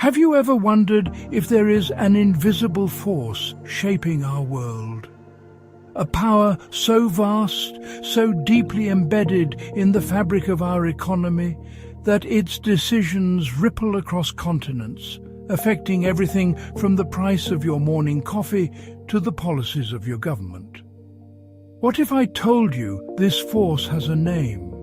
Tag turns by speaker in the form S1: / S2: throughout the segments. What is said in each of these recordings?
S1: Have you ever wondered if there is an invisible force shaping our world? A power so vast, so deeply embedded in the fabric of our economy, that its decisions ripple across continents, affecting everything from the price of your morning coffee to the policies of your government. What if I told you this force has a name?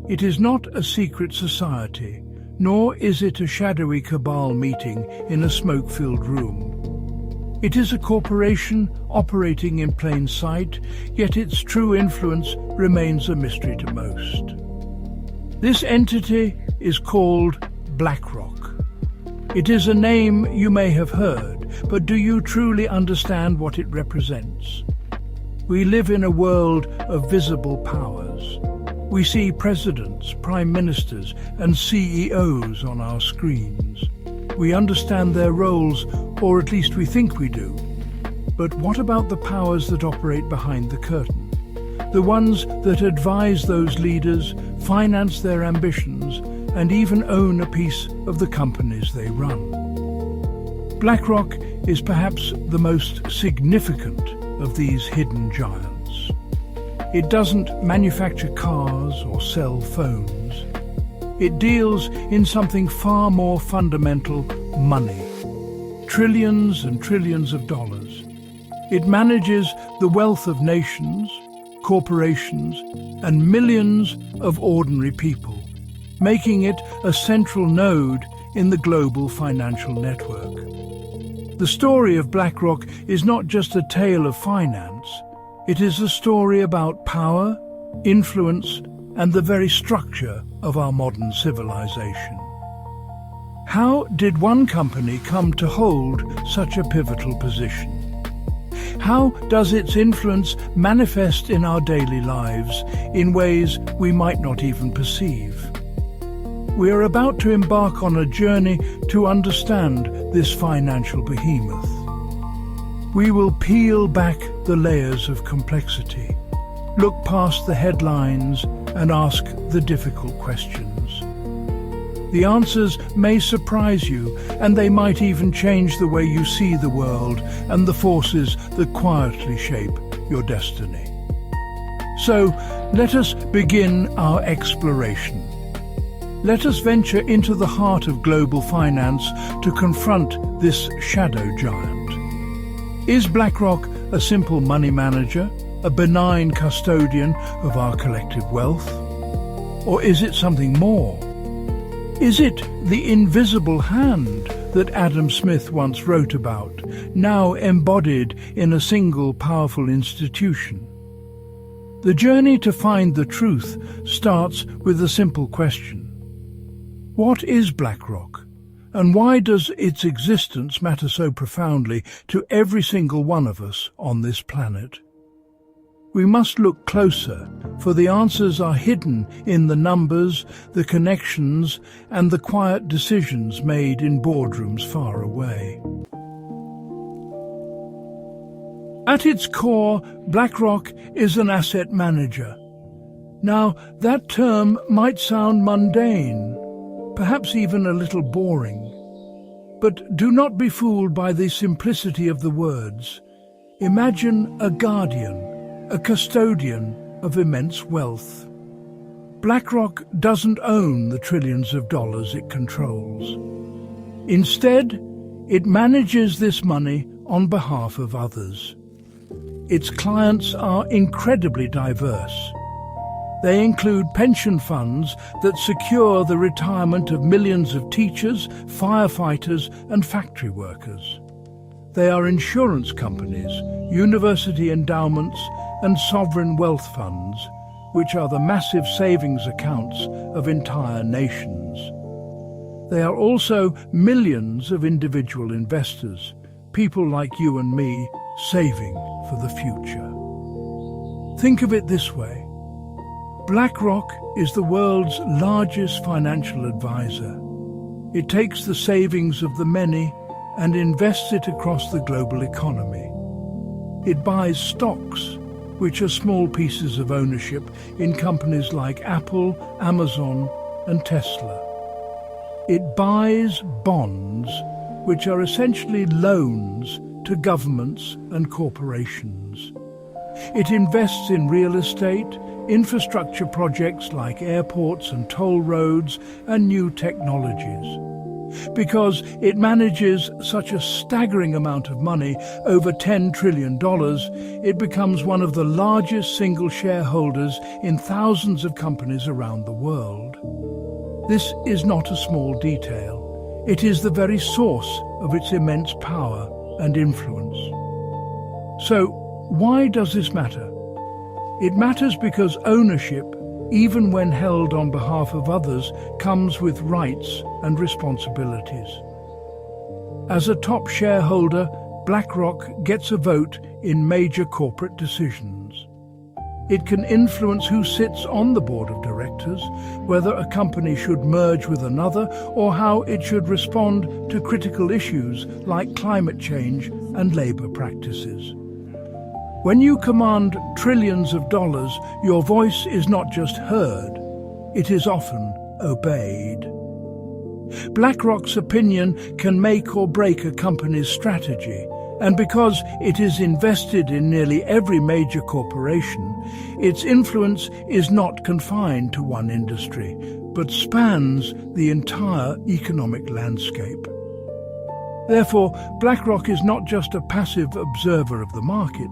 S1: It is not a secret society, nor is it a shadowy cabal meeting in a smoke-filled room. It is a corporation operating in plain sight, yet its true influence remains a mystery to most. This entity is called BlackRock. It is a name you may have heard, but do you truly understand what it represents? We live in a world of visible powers. We see presidents, prime ministers, and CEOs on our screens. We understand their roles, or at least we think we do. But what about the powers that operate behind the curtain? The ones that advise those leaders, finance their ambitions, and even own a piece of the companies they run. BlackRock is perhaps the most significant of these hidden giants. It doesn't manufacture cars or sell phones. It deals in something far more fundamental: money. Trillions and trillions of dollars. It manages the wealth of nations, corporations, and millions of ordinary people, making it a central node in the global financial network. The story of BlackRock is not just a tale of finance. It is a story about power, influence, and the very structure of our modern civilization. How did one company come to hold such a pivotal position? How does its influence manifest in our daily lives in ways we might not even perceive? We are about to embark on a journey to understand this financial behemoth. We will peel back the layers of complexity, look past the headlines, and ask the difficult questions. The answers may surprise you, and they might even change the way you see the world and the forces that quietly shape your destiny. So, let us begin our exploration. Let us venture into the heart of global finance to confront this shadow giant. Is BlackRock a simple money manager, a benign custodian of our collective wealth? Or is it something more? Is it the invisible hand that Adam Smith once wrote about, now embodied in a single powerful institution? The journey to find the truth starts with a simple question. What is BlackRock, and why does its existence matter so profoundly to every single one of us on this planet? We must look closer, for the answers are hidden in the numbers, the connections, and the quiet decisions made in boardrooms far away. At its core, BlackRock is an asset manager. Now, that term might sound mundane, perhaps even a little boring. But do not be fooled by the simplicity of the words. Imagine a guardian, a custodian of immense wealth. BlackRock doesn't own the trillions of dollars it controls. Instead, it manages this money on behalf of others. Its clients are incredibly diverse. They include pension funds that secure the retirement of millions of teachers, firefighters, and factory workers. They are insurance companies, university endowments, and sovereign wealth funds, which are the massive savings accounts of entire nations. They are also millions of individual investors, people like you and me, saving for the future. Think of it this way. BlackRock is the world's largest financial advisor. It takes the savings of the many and invests it across the global economy. It buys stocks, which are small pieces of ownership in companies like Apple, Amazon, and Tesla. It buys bonds, which are essentially loans to governments and corporations. It invests in real estate, infrastructure projects like airports and toll roads, and new technologies. Because it manages such a staggering amount of money, over $10 trillion, it becomes one of the largest single shareholders in thousands of companies around the world. This is not a small detail. It is the very source of its immense power and influence. So, why does this matter? It matters because ownership, even when held on behalf of others, comes with rights and responsibilities. As a top shareholder, BlackRock gets a vote in major corporate decisions. It can influence who sits on the board of directors, whether a company should merge with another, or how it should respond to critical issues like climate change and labor practices. When you command trillions of dollars, your voice is not just heard, it is often obeyed. BlackRock's opinion can make or break a company's strategy, and because it is invested in nearly every major corporation, its influence is not confined to one industry, but spans the entire economic landscape. Therefore, BlackRock is not just a passive observer of the market.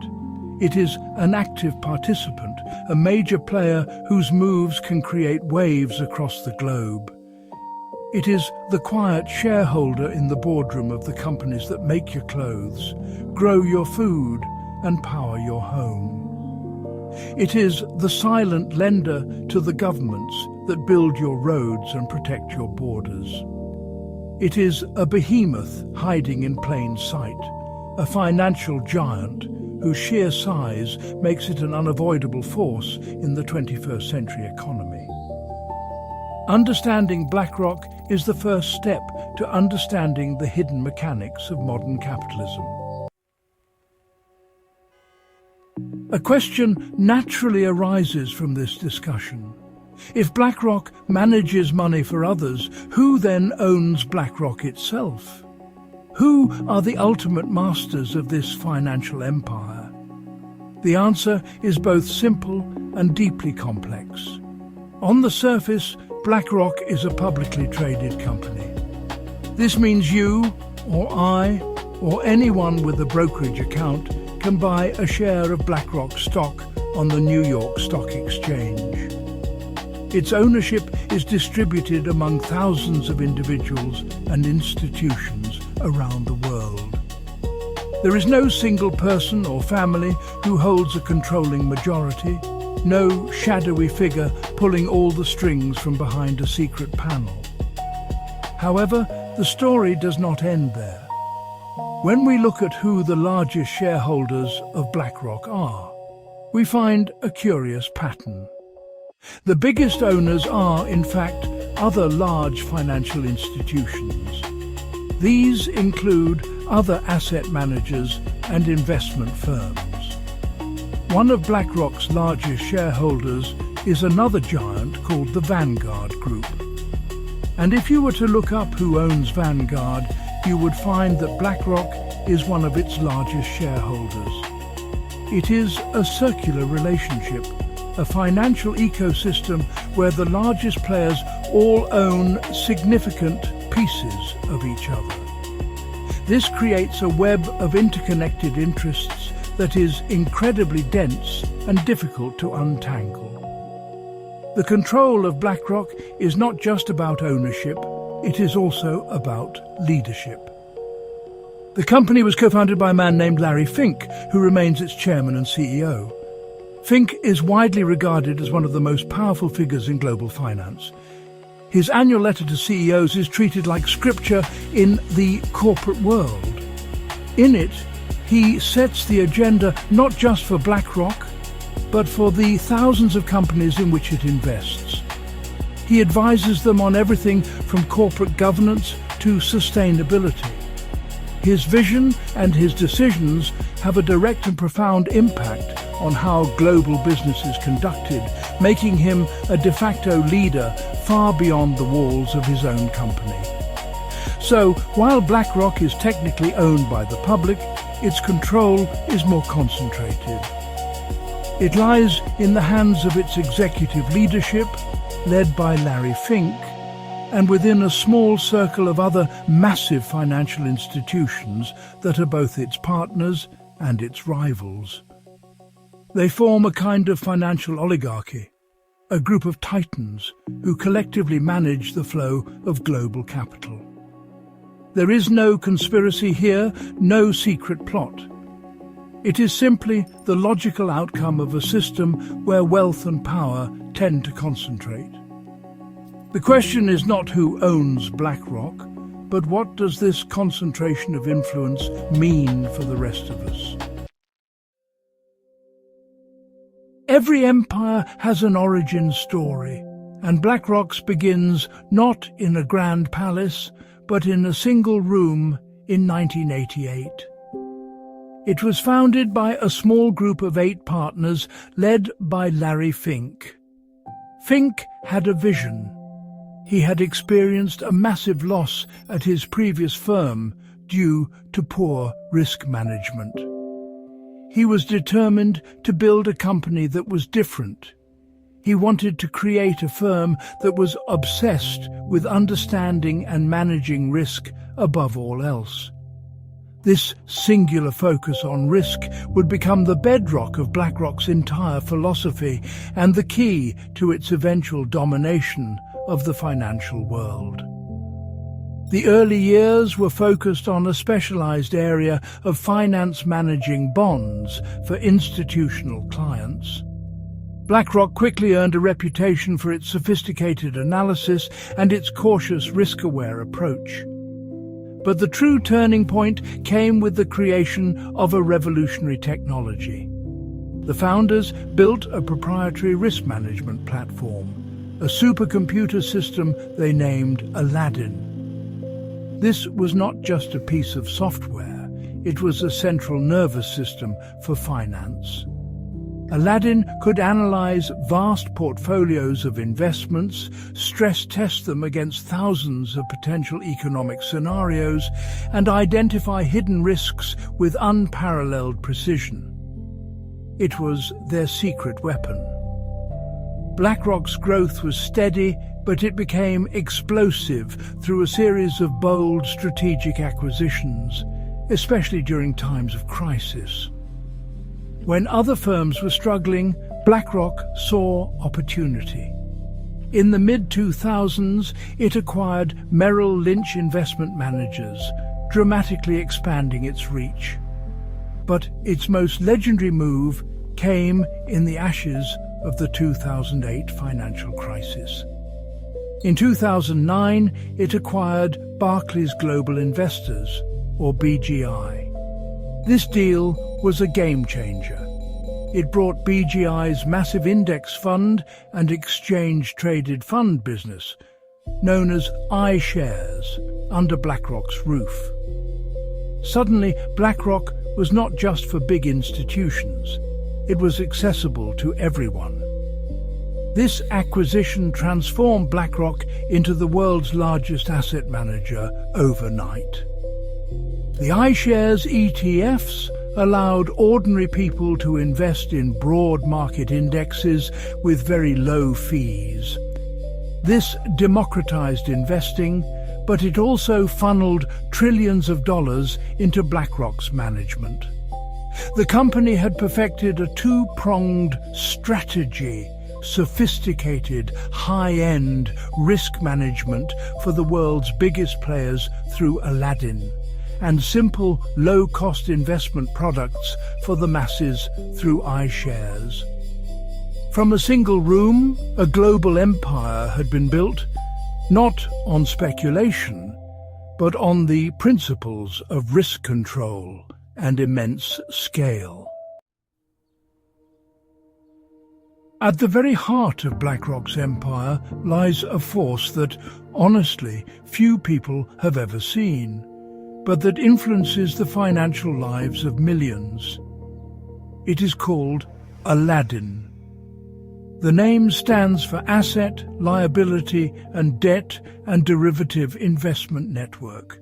S1: It is an active participant, a major player whose moves can create waves across the globe. It is the quiet shareholder in the boardroom of the companies that make your clothes, grow your food, and power your home. It is the silent lender to the governments that build your roads and protect your borders. It is a behemoth hiding in plain sight, a financial giant whose sheer size makes it an unavoidable force in the 21st century economy. Understanding BlackRock is the first step to understanding the hidden mechanics of modern capitalism. A question naturally arises from this discussion. If BlackRock manages money for others, who then owns BlackRock itself? Who are the ultimate masters of this financial empire? The answer is both simple and deeply complex. On the surface, BlackRock is a publicly traded company. This means you, or I, or anyone with a brokerage account can buy a share of BlackRock stock on the New York Stock Exchange. Its ownership is distributed among thousands of individuals and institutions around the world. There is no single person or family who holds a controlling majority, no shadowy figure pulling all the strings from behind a secret panel. However, the story does not end there. When we look at who the largest shareholders of BlackRock are, we find a curious pattern. The biggest owners are, in fact, other large financial institutions. These include other asset managers and investment firms. One of BlackRock's largest shareholders is another giant called the Vanguard Group. And if you were to look up who owns Vanguard, you would find that BlackRock is one of its largest shareholders. It is a circular relationship, a financial ecosystem where the largest players all own significant pieces of each other. This creates a web of interconnected interests that is incredibly dense and difficult to untangle. The control of BlackRock is not just about ownership, it is also about leadership. The company was co-founded by a man named Larry Fink, who remains its chairman and CEO. Fink is widely regarded as one of the most powerful figures in global finance. His annual letter to CEOs is treated like scripture in the corporate world. In it, he sets the agenda not just for BlackRock, but for the thousands of companies in which it invests. He advises them on everything from corporate governance to sustainability. His vision and his decisions have a direct and profound impact on how global business is conducted, making him a de facto leader far beyond the walls of his own company. So, while BlackRock is technically owned by the public, its control is more concentrated. It lies in the hands of its executive leadership, led by Larry Fink, and within a small circle of other massive financial institutions that are both its partners and its rivals. They form a kind of financial oligarchy, a group of titans who collectively manage the flow of global capital. There is no conspiracy here, no secret plot. It is simply the logical outcome of a system where wealth and power tend to concentrate. The question is not who owns BlackRock, but what does this concentration of influence mean for the rest of us? Every empire has an origin story, and BlackRock's begins not in a grand palace, but in a single room in 1988. It was founded by a small group of 8 partners led by Larry Fink. Fink had a vision. He had experienced a massive loss at his previous firm due to poor risk management. He was determined to build a company that was different. He wanted to create a firm that was obsessed with understanding and managing risk above all else. This singular focus on risk would become the bedrock of BlackRock's entire philosophy and the key to its eventual domination of the financial world. The early years were focused on a specialized area of finance managing bonds for institutional clients. BlackRock quickly earned a reputation for its sophisticated analysis and its cautious, risk-aware approach. But the true turning point came with the creation of a revolutionary technology. The founders built a proprietary risk management platform, a supercomputer system they named Aladdin. This was not just a piece of software, it was a central nervous system for finance. Aladdin could analyze vast portfolios of investments, stress test them against thousands of potential economic scenarios, and identify hidden risks with unparalleled precision. It was their secret weapon. BlackRock's growth was steady, but it became explosive through a series of bold strategic acquisitions, especially during times of crisis. When other firms were struggling, BlackRock saw opportunity. In the mid-2000s, it acquired Merrill Lynch Investment Managers, dramatically expanding its reach. But its most legendary move came in the ashes of the 2008 financial crisis. In 2009, it acquired Barclays Global Investors, or BGI. This deal was a game-changer. It brought BGI's massive index fund and exchange-traded fund business, known as iShares, under BlackRock's roof. Suddenly, BlackRock was not just for big institutions. It was accessible to everyone. This acquisition transformed BlackRock into the world's largest asset manager overnight. The iShares ETFs allowed ordinary people to invest in broad market indexes with very low fees. This democratized investing, but it also funneled trillions of dollars into BlackRock's management. The company had perfected a two-pronged strategy: sophisticated, high-end risk management for the world's biggest players through Aladdin, and simple, low-cost investment products for the masses through iShares. From a single room, a global empire had been built, not on speculation, but on the principles of risk control and immense scale. At the very heart of BlackRock's empire lies a force that, honestly, few people have ever seen, but that influences the financial lives of millions. It is called Aladdin. The name stands for Asset, Liability and Debt and Derivative Investment Network.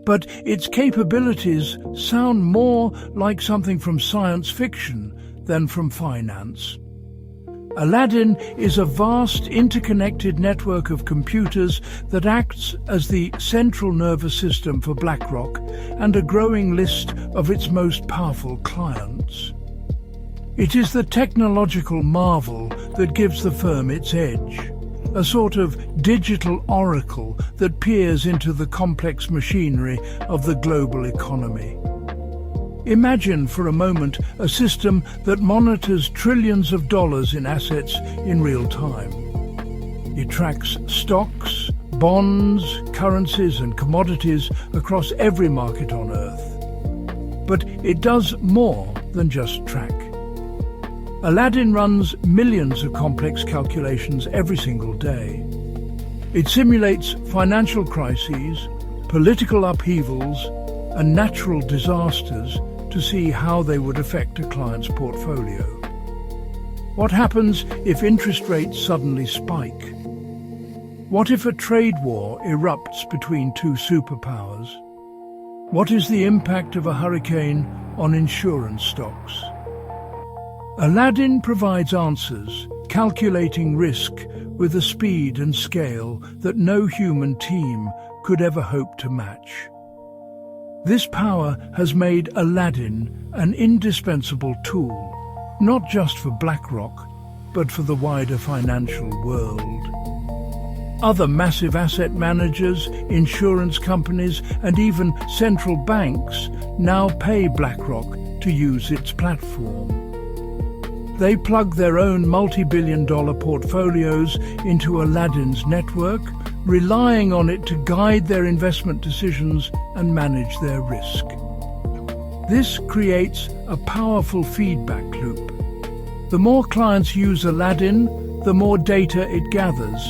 S1: But its capabilities sound more like something from science fiction than from finance. Aladdin is a vast interconnected network of computers that acts as the central nervous system for BlackRock and a growing list of its most powerful clients. It is the technological marvel that gives the firm its edge, a sort of digital oracle that peers into the complex machinery of the global economy. Imagine for a moment a system that monitors trillions of dollars in assets in real time. It tracks stocks, bonds, currencies and commodities across every market on Earth. But it does more than just track. Aladdin runs millions of complex calculations every single day. It simulates financial crises, political upheavals, and natural disasters to see how they would affect a client's portfolio. What happens if interest rates suddenly spike? What if a trade war erupts between two superpowers? What is the impact of a hurricane on insurance stocks? Aladdin provides answers, calculating risk with a speed and scale that no human team could ever hope to match. This power has made Aladdin an indispensable tool, not just for BlackRock, but for the wider financial world. Other massive asset managers, insurance companies, and even central banks now pay BlackRock to use its platform. They plug their own multi-billion-dollar portfolios into Aladdin's network, relying on it to guide their investment decisions and manage their risk. This creates a powerful feedback loop. The more clients use Aladdin, the more data it gathers,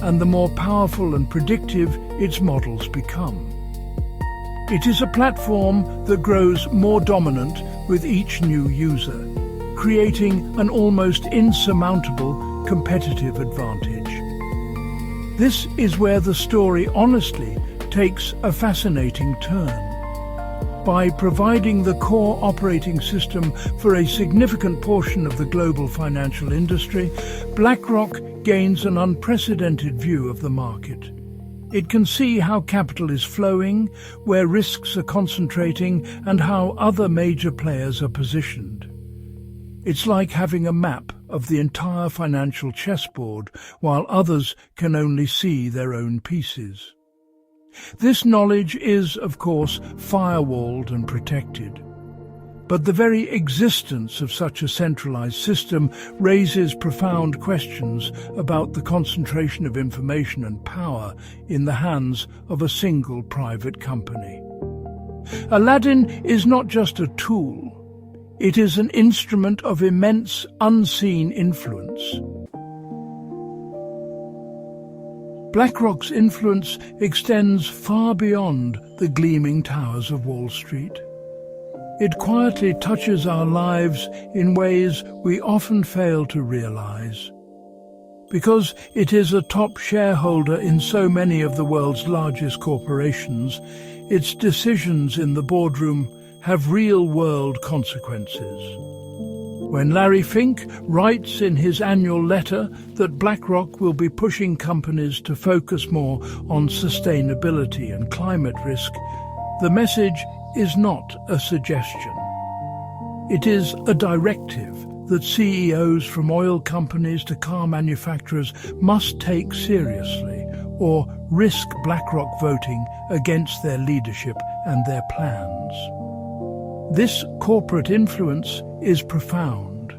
S1: and the more powerful and predictive its models become. It is a platform that grows more dominant with each new user, creating an almost insurmountable competitive advantage. This is where the story honestly takes a fascinating turn. By providing the core operating system for a significant portion of the global financial industry, BlackRock gains an unprecedented view of the market. It can see how capital is flowing, where risks are concentrating, and how other major players are positioned. It's like having a map of the entire financial chessboard, while others can only see their own pieces. This knowledge is, of course, firewalled and protected. But the very existence of such a centralized system raises profound questions about the concentration of information and power in the hands of a single private company. Aladdin is not just a tool. It is an instrument of immense, unseen influence. BlackRock's influence extends far beyond the gleaming towers of Wall Street. It quietly touches our lives in ways we often fail to realize. Because it is a top shareholder in so many of the world's largest corporations, its decisions in the boardroom have real-world consequences. When Larry Fink writes in his annual letter that BlackRock will be pushing companies to focus more on sustainability and climate risk, the message is not a suggestion. It is a directive that CEOs from oil companies to car manufacturers must take seriously, or risk BlackRock voting against their leadership and their plans. This corporate influence is profound.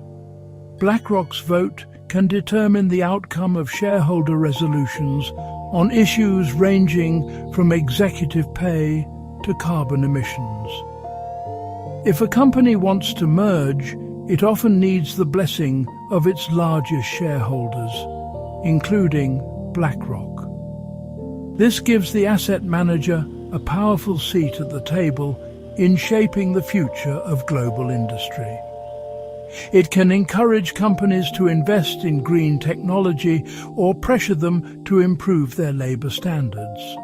S1: BlackRock's vote can determine the outcome of shareholder resolutions on issues ranging from executive pay to carbon emissions. If a company wants to merge, it often needs the blessing of its largest shareholders, including BlackRock. This gives the asset manager a powerful seat at the table in shaping the future of global industry. It can encourage companies to invest in green technology or pressure them to improve their labor standards.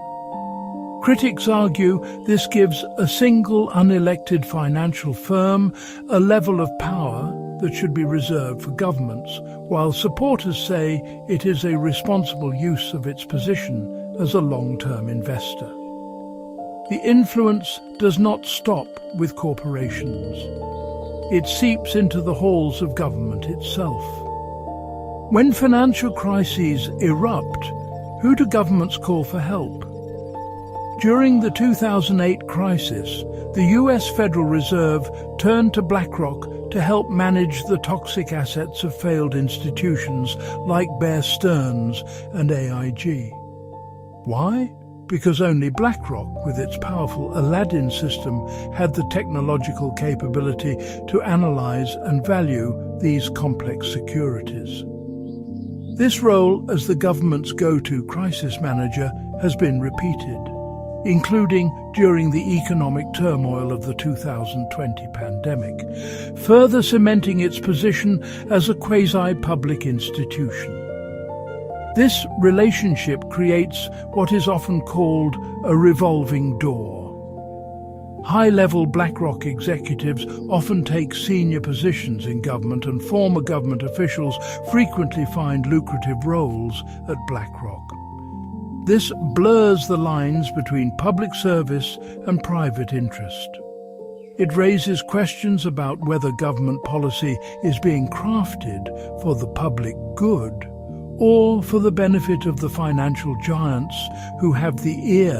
S1: Critics argue this gives a single unelected financial firm a level of power that should be reserved for governments, while supporters say it is a responsible use of its position as a long-term investor. The influence does not stop with corporations. It seeps into the halls of government itself. When financial crises erupt, who do governments call for help? During the 2008 crisis, the US Federal Reserve turned to BlackRock to help manage the toxic assets of failed institutions like Bear Stearns and AIG. Why? Because only BlackRock, with its powerful Aladdin system, had the technological capability to analyze and value these complex securities. This role as the government's go-to crisis manager has been repeated, including during the economic turmoil of the 2020 pandemic, further cementing its position as a quasi-public institution. This relationship creates what is often called a revolving door. High-level BlackRock executives often take senior positions in government, and former government officials frequently find lucrative roles at BlackRock. This blurs the lines between public service and private interest. It raises questions about whether government policy is being crafted for the public good or for the benefit of the financial giants who have the ear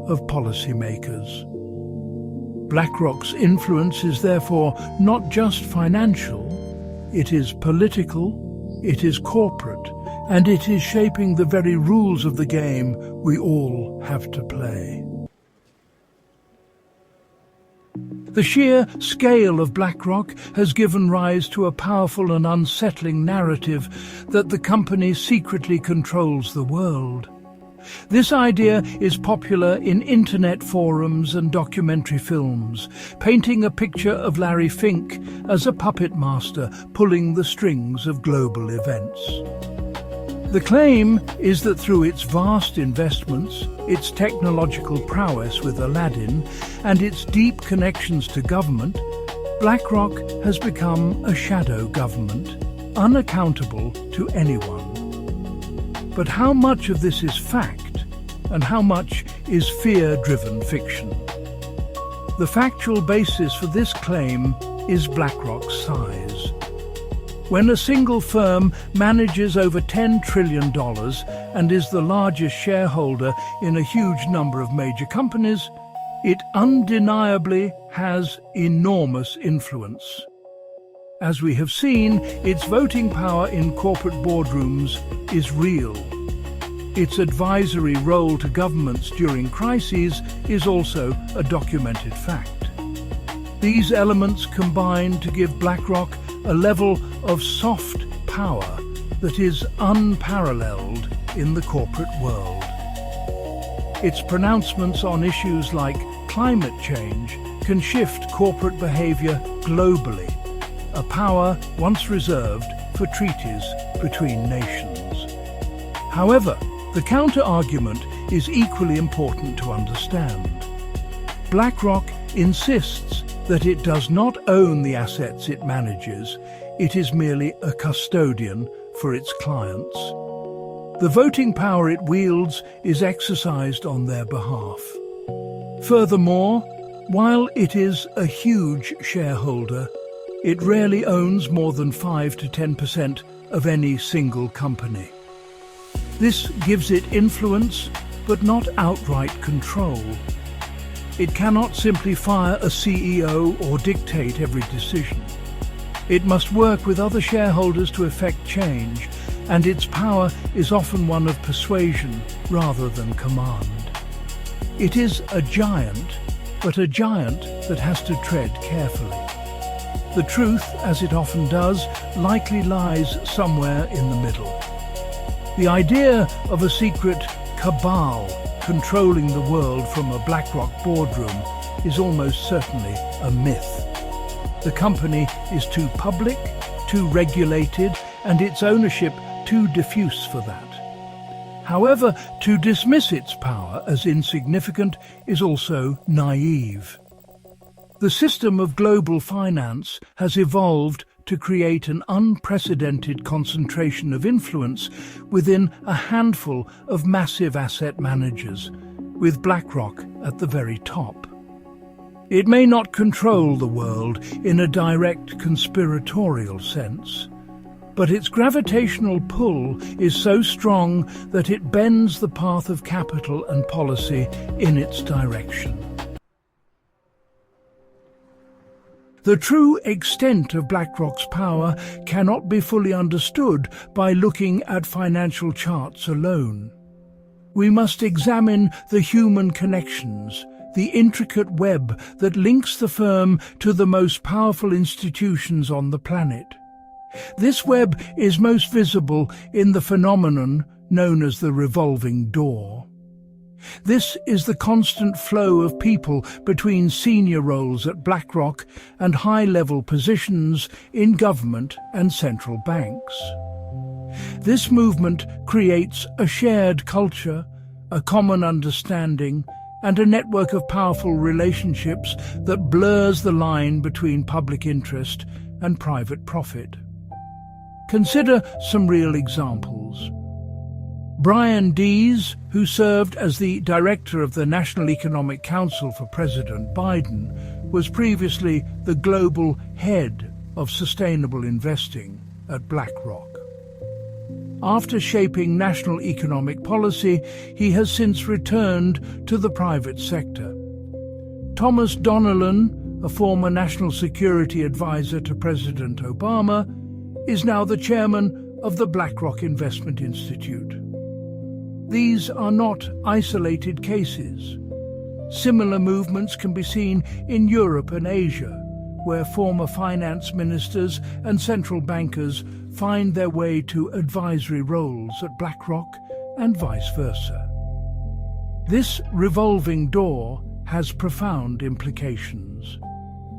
S1: of policymakers. BlackRock's influence is therefore not just financial, it is political, it is corporate, and it is shaping the very rules of the game we all have to play. The sheer scale of BlackRock has given rise to a powerful and unsettling narrative that the company secretly controls the world. This idea is popular in internet forums and documentary films, painting a picture of Larry Fink as a puppet master pulling the strings of global events. The claim is that through its vast investments, its technological prowess with Aladdin, and its deep connections to government, BlackRock has become a shadow government, unaccountable to anyone. But how much of this is fact, and how much is fear-driven fiction? The factual basis for this claim is BlackRock's size. When a single firm manages over $10 trillion and is the largest shareholder in a huge number of major companies, it undeniably has enormous influence. As we have seen, its voting power in corporate boardrooms is real. Its advisory role to governments during crises is also a documented fact. These elements combine to give BlackRock a level of soft power that is unparalleled in the corporate world. Its pronouncements on issues like climate change can shift corporate behavior globally, a power once reserved for treaties between nations. However, the counter-argument is equally important to understand. BlackRock insists that it does not own the assets it manages, it is merely a custodian for its clients. The voting power it wields is exercised on their behalf. Furthermore, while it is a huge shareholder, it rarely owns more than 5 to 10% of any single company. This gives it influence, but not outright control. It cannot simply fire a CEO or dictate every decision. It must work with other shareholders to effect change, and its power is often one of persuasion rather than command. It is a giant, but a giant that has to tread carefully. The truth, as it often does, likely lies somewhere in the middle. The idea of a secret cabal controlling the world from a BlackRock boardroom is almost certainly a myth. The company is too public, too regulated, and its ownership too diffuse for that. However, to dismiss its power as insignificant is also naive. The system of global finance has evolved to create an unprecedented concentration of influence within a handful of massive asset managers, with BlackRock at the very top. It may not control the world in a direct conspiratorial sense, but its gravitational pull is so strong that it bends the path of capital and policy in its direction. The true extent of BlackRock's power cannot be fully understood by looking at financial charts alone. We must examine the human connections, the intricate web that links the firm to the most powerful institutions on the planet. This web is most visible in the phenomenon known as the revolving door. This is the constant flow of people between senior roles at BlackRock and high-level positions in government and central banks. This movement creates a shared culture, a common understanding, and a network of powerful relationships that blurs the line between public interest and private profit. Consider some real examples. Brian Dees, who served as the director of the National Economic Council for President Biden, was previously the global head of sustainable investing at BlackRock. After shaping national economic policy, he has since returned to the private sector. Thomas Donnellan, a former national security advisor to President Obama, is now the chairman of the BlackRock Investment Institute. These are not isolated cases. Similar movements can be seen in Europe and Asia, where former finance ministers and central bankers find their way to advisory roles at BlackRock and vice versa. This revolving door has profound implications.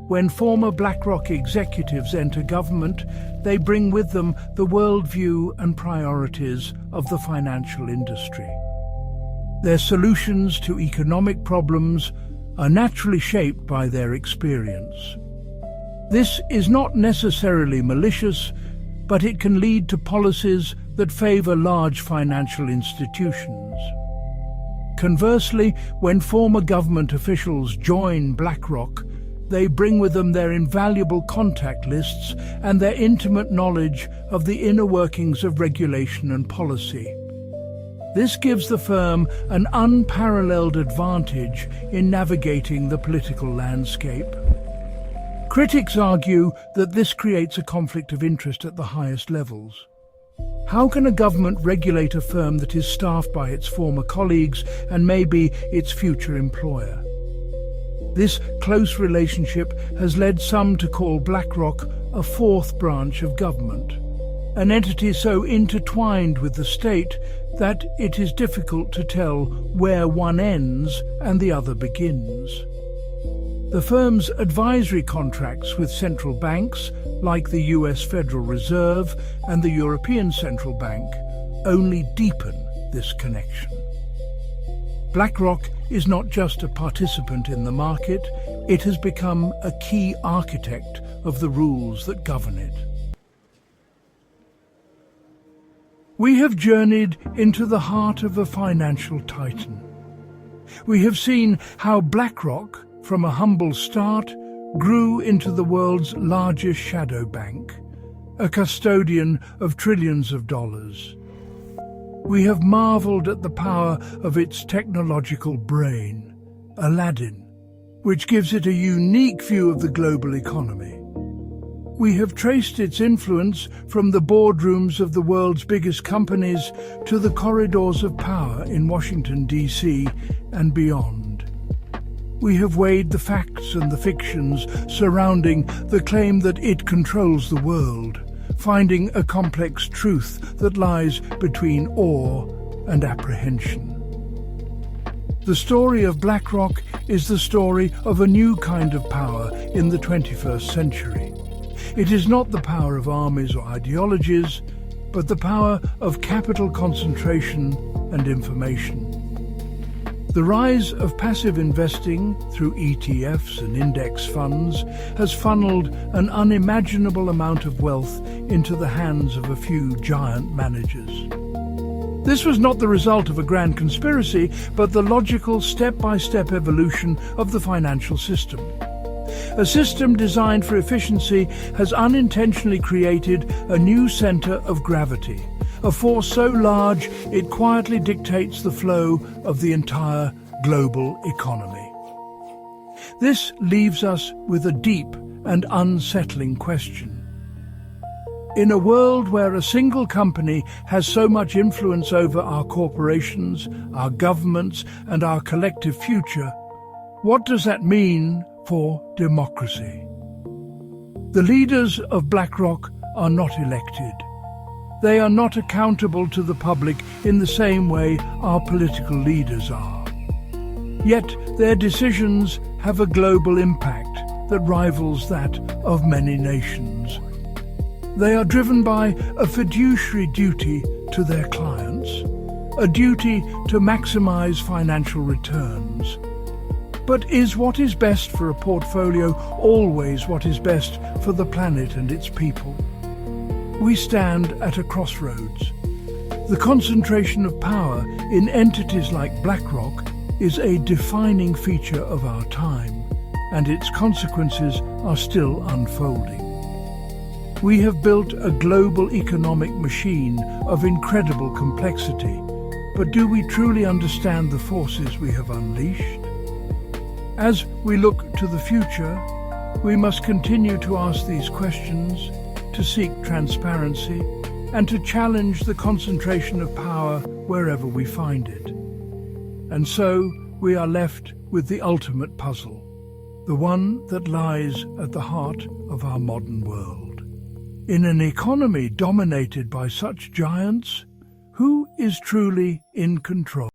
S1: When former BlackRock executives enter government, they bring with them the worldview and priorities of the financial industry. Their solutions to economic problems are naturally shaped by their experience. This is not necessarily malicious, but it can lead to policies that favor large financial institutions. Conversely, when former government officials join BlackRock, they bring with them their invaluable contact lists and their intimate knowledge of the inner workings of regulation and policy. This gives the firm an unparalleled advantage in navigating the political landscape. Critics argue that this creates a conflict of interest at the highest levels. How can a government regulate a firm that is staffed by its former colleagues and maybe its future employer? This close relationship has led some to call BlackRock a fourth branch of government, an entity so intertwined with the state that it is difficult to tell where one ends and the other begins. The firm's advisory contracts with central banks, like the US Federal Reserve and the European Central Bank, only deepen this connection. BlackRock is not just a participant in the market, it has become a key architect of the rules that govern it. We have journeyed into the heart of a financial titan. We have seen how BlackRock, from a humble start, grew into the world's largest shadow bank, a custodian of trillions of dollars. We have marveled at the power of its technological brain, Aladdin, which gives it a unique view of the global economy. We have traced its influence from the boardrooms of the world's biggest companies to the corridors of power in Washington, D.C. and beyond. We have weighed the facts and the fictions surrounding the claim that it controls the world, finding a complex truth that lies between awe and apprehension. The story of BlackRock is the story of a new kind of power in the 21st century. It is not the power of armies or ideologies, but the power of capital concentration and information. The rise of passive investing through ETFs and index funds has funneled an unimaginable amount of wealth into the hands of a few giant managers. This was not the result of a grand conspiracy, but the logical step-by-step evolution of the financial system. A system designed for efficiency has unintentionally created a new center of gravity, a force so large it quietly dictates the flow of the entire global economy. This leaves us with a deep and unsettling question. In a world where a single company has so much influence over our corporations, our governments, and our collective future, what does that mean for democracy? The leaders of BlackRock are not elected. They are not accountable to the public in the same way our political leaders are. Yet their decisions have a global impact that rivals that of many nations. They are driven by a fiduciary duty to their clients, a duty to maximize financial returns. But is what is best for a portfolio always what is best for the planet and its people? We stand at a crossroads. The concentration of power in entities like BlackRock is a defining feature of our time, and its consequences are still unfolding. We have built a global economic machine of incredible complexity, but do we truly understand the forces we have unleashed? As we look to the future, we must continue to ask these questions, to seek transparency, and to challenge the concentration of power wherever we find it. And so we are left with the ultimate puzzle, the one that lies at the heart of our modern world. In an economy dominated by such giants, who is truly in control?